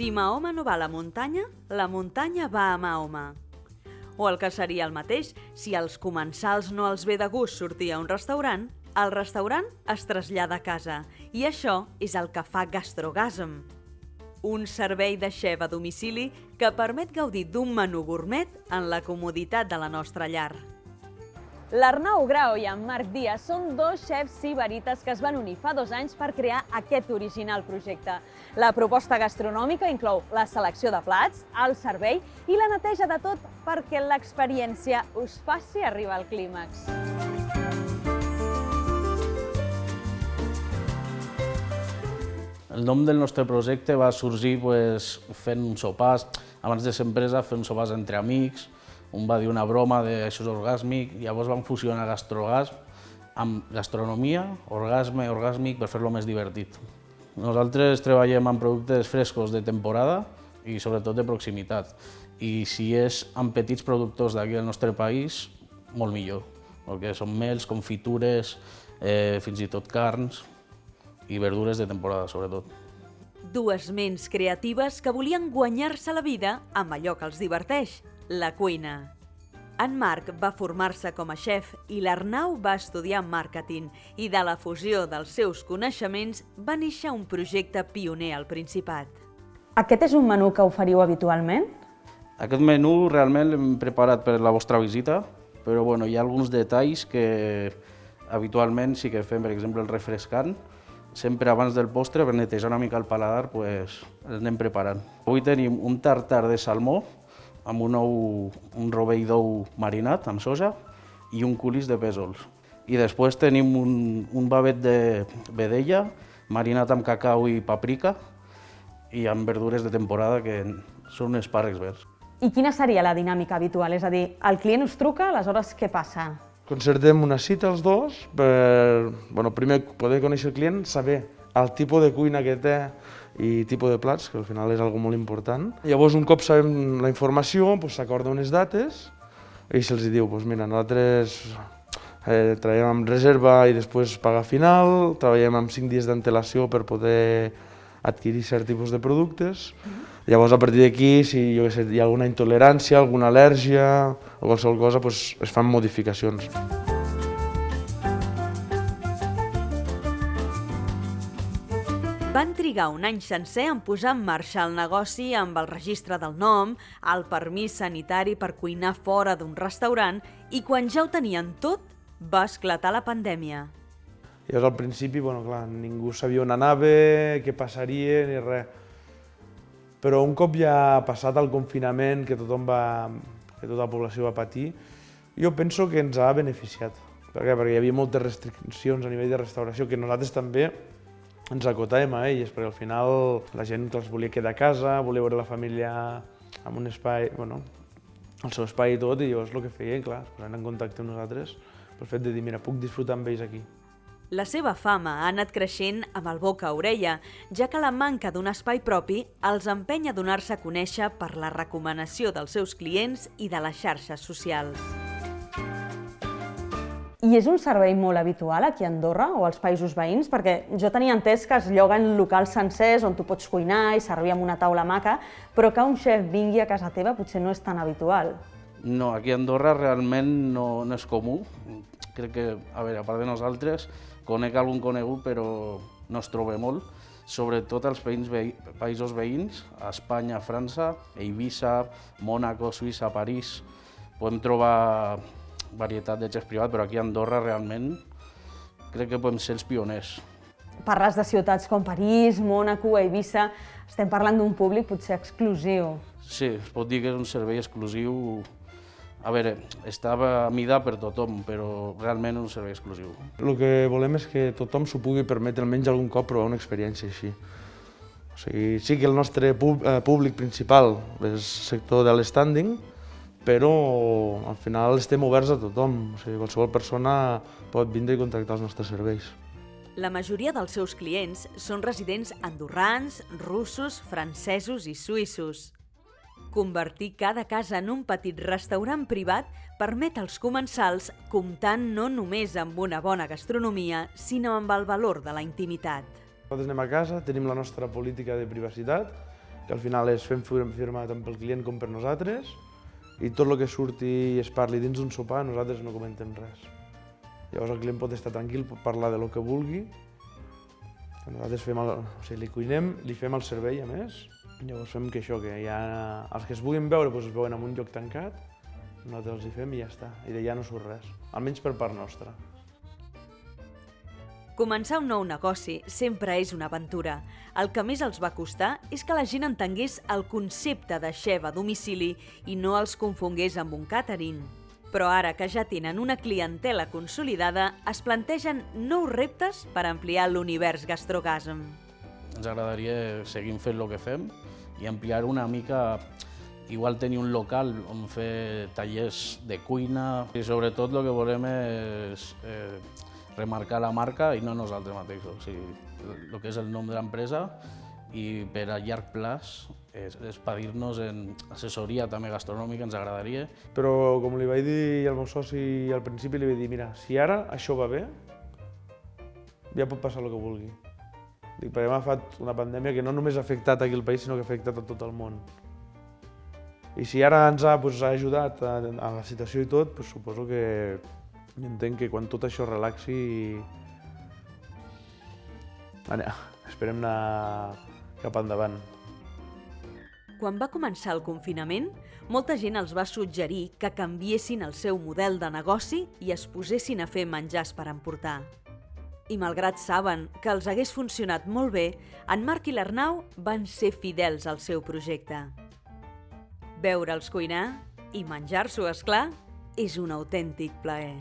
Si Mahoma no va a la muntanya va a Mahoma. O el que seria el mateix, si als comensals no els ve de gust sortir a un restaurant, el restaurant es trasllada a casa. I això és el que fa Gastrogasm, un servei de xef a domicili que permet gaudir d'un menú gourmet en la comoditat de la nostra llar. L'Arnau Grau i en Marc Díaz són dos xefs sibarites que es van unir fa 2 anys per crear aquest original projecte. La proposta gastronòmica inclou la selecció de plats, el servei i la neteja de tot perquè l'experiència us faci arribar al clímax. El nom del nostre projecte va sorgir fent un sopars, abans de ser empresa, fent sopars entre amics. Un va dir una broma d'això és orgàsmic, llavors vam fusionar gastrogasm amb gastronomia, orgàsmic, per fer-lo més divertit. Nosaltres treballem amb productes frescos de temporada i sobretot de proximitat. I si és amb petits productors d'aquí del nostre país, molt millor, perquè són mels, confitures, fins i tot carns i verdures de temporada, sobretot. Dues ments creatives que volien guanyar-se la vida amb allò que els diverteix, la cuina. En Marc va formar-se com a xef i l'Arnau va estudiar màrqueting i de la fusió dels seus coneixements va néixer un projecte pioner al Principat. Aquest és un menú que oferiu habitualment? Aquest menú realment l'hem preparat per la vostra visita, però hi ha alguns detalls que habitualment sí que fem, per exemple el refrescant. Sempre abans del postre, per netejar una mica el paladar, el anem preparant. Avui tenim un tartar de salmó amb un rovell d'ou marinat amb soja i un coulis de pèsols. I després tenim un bavet de vedella marinat amb cacau i paprika i amb verdures de temporada que són espàrrecs verds. I quina seria la dinàmica habitual? És a dir, el client us truca, aleshores què passa? Concertem una cita els dos per primer poder conèixer el client, saber el tipus de cuina que té i tipus de plats, que al final és algo molt important. Llavors, un cop sabem la informació, s'acorda unes dates i se'ls diu, mira, nosaltres treballem amb reserva i després paga final, treballem amb 5 dies d'antelació per poder adquirir cert tipus de productes. Llavors, a partir d'aquí, si hi ha alguna intolerància, alguna al·lèrgia o qualsevol cosa, es fan modificacions. Van trigar un any sencer en posar en marxa el negoci amb el registre del nom, el permís sanitari per cuinar fora d'un restaurant i quan ja ho tenien tot, va esclatar la pandèmia. Llavors, al principi, ningú sabia on anava, què passaria, ni res. Però un cop ja ha passat el confinament, que tota la població va patir, jo penso que ens ha beneficiat. Per què? Perquè hi havia moltes restriccions a nivell de restauració que nosaltres també ens acotàvem a elles, perquè al final la gent que els volia quedar a casa, volia veure la família amb un espai, el seu espai i tot, i llavors el que feien, clar, es posaven en contacte amb nosaltres pel fet de dir, mira, puc disfrutar amb ells aquí. La seva fama ha anat creixent amb el boca a orella, ja que la manca d'un espai propi els empeny a donar-se a conèixer per la recomanació dels seus clients i de les xarxes socials. I és un servei molt habitual aquí a Andorra o als països veïns? Perquè jo tenia entès que es lloguen locals sencers on tu pots cuinar i servir amb una taula maca, però que un xef vingui a casa teva potser no és tan habitual. No, aquí a Andorra realment no és comú. Crec que, a part de nosaltres, conec algun conegut, però no es troba molt. Sobretot als països veïns, a Espanya, a França, a Eivissa, Mònaco, Suïssa, París, podem trobar varietat de xefs privats, però aquí a Andorra realment crec que podem ser els pioners. Parles de ciutats com París, Mònaco, Eivissa, estem parlant d'un públic potser exclusiu. Sí, es pot dir que és un servei exclusiu. Està a mida per tothom, però realment és un servei exclusiu. El que volem és que tothom s'ho pugui permetre almenys algun cop provar una experiència així. O sigui, sí que el nostre públic principal és el sector de l'standing, però al final estem oberts a tothom. O sigui, qualsevol persona pot vindre i contractar els nostres serveis. La majoria dels seus clients són residents andorrans, russos, francesos i suïssos. Convertir cada casa en un petit restaurant privat permet als comensals comptar no només amb una bona gastronomia, sinó amb el valor de la intimitat. Nosaltres anem a casa, tenim la nostra política de privacitat que al final és fem firma tant pel client com per nosaltres, i tot el que surti i es parli dins d'un sopar, nosaltres no comentem res. Llavors el client pot estar tranquil, pot parlar de lo que vulgui, nosaltres li cuinem, li fem el servei a més, llavors fem que això, que ja els que es vulguin veure es veuen en un lloc tancat, nosaltres els hi fem i ja està, i d'allà no surt res, almenys per part nostra. Començar un nou negoci sempre és una aventura. El que més els va costar és que la gent entengués el concepte de xef a domicili i no els confongués amb un càtering. Però ara que ja tenen una clientela consolidada, es plantegen nous reptes per ampliar l'univers Gastrogasm. Ens agradaria seguir fent el que fem i ampliar una mica, igual tenir un local on fer tallers de cuina i sobretot el que volem és remarcar la marca i no nosaltres mateixos, o sigui, el que és el nom de l'empresa i per a llarg plaç expandir-nos en assessoria també gastronòmica, ens agradaria. Però com li vaig dir al meu soci al principi, li vaig dir, mira, si ara això va bé, ja pot passar el que vulgui. Dic, perquè m'ha agafat una pandèmia que no només ha afectat aquí al país, sinó que ha afectat a tot el món. I si ara ens ha ajudat a la situació i tot, suposo que entenc que quan tot això relaxi, esperem anar cap endavant. Quan va començar el confinament, molta gent els va suggerir que canviessin el seu model de negoci i es posessin a fer menjars per emportar. I malgrat saben que els hagués funcionat molt bé, en Marc i l'Arnau van ser fidels al seu projecte. Veure'ls cuinar i menjar-s'ho, és clar, és un autèntic plaer.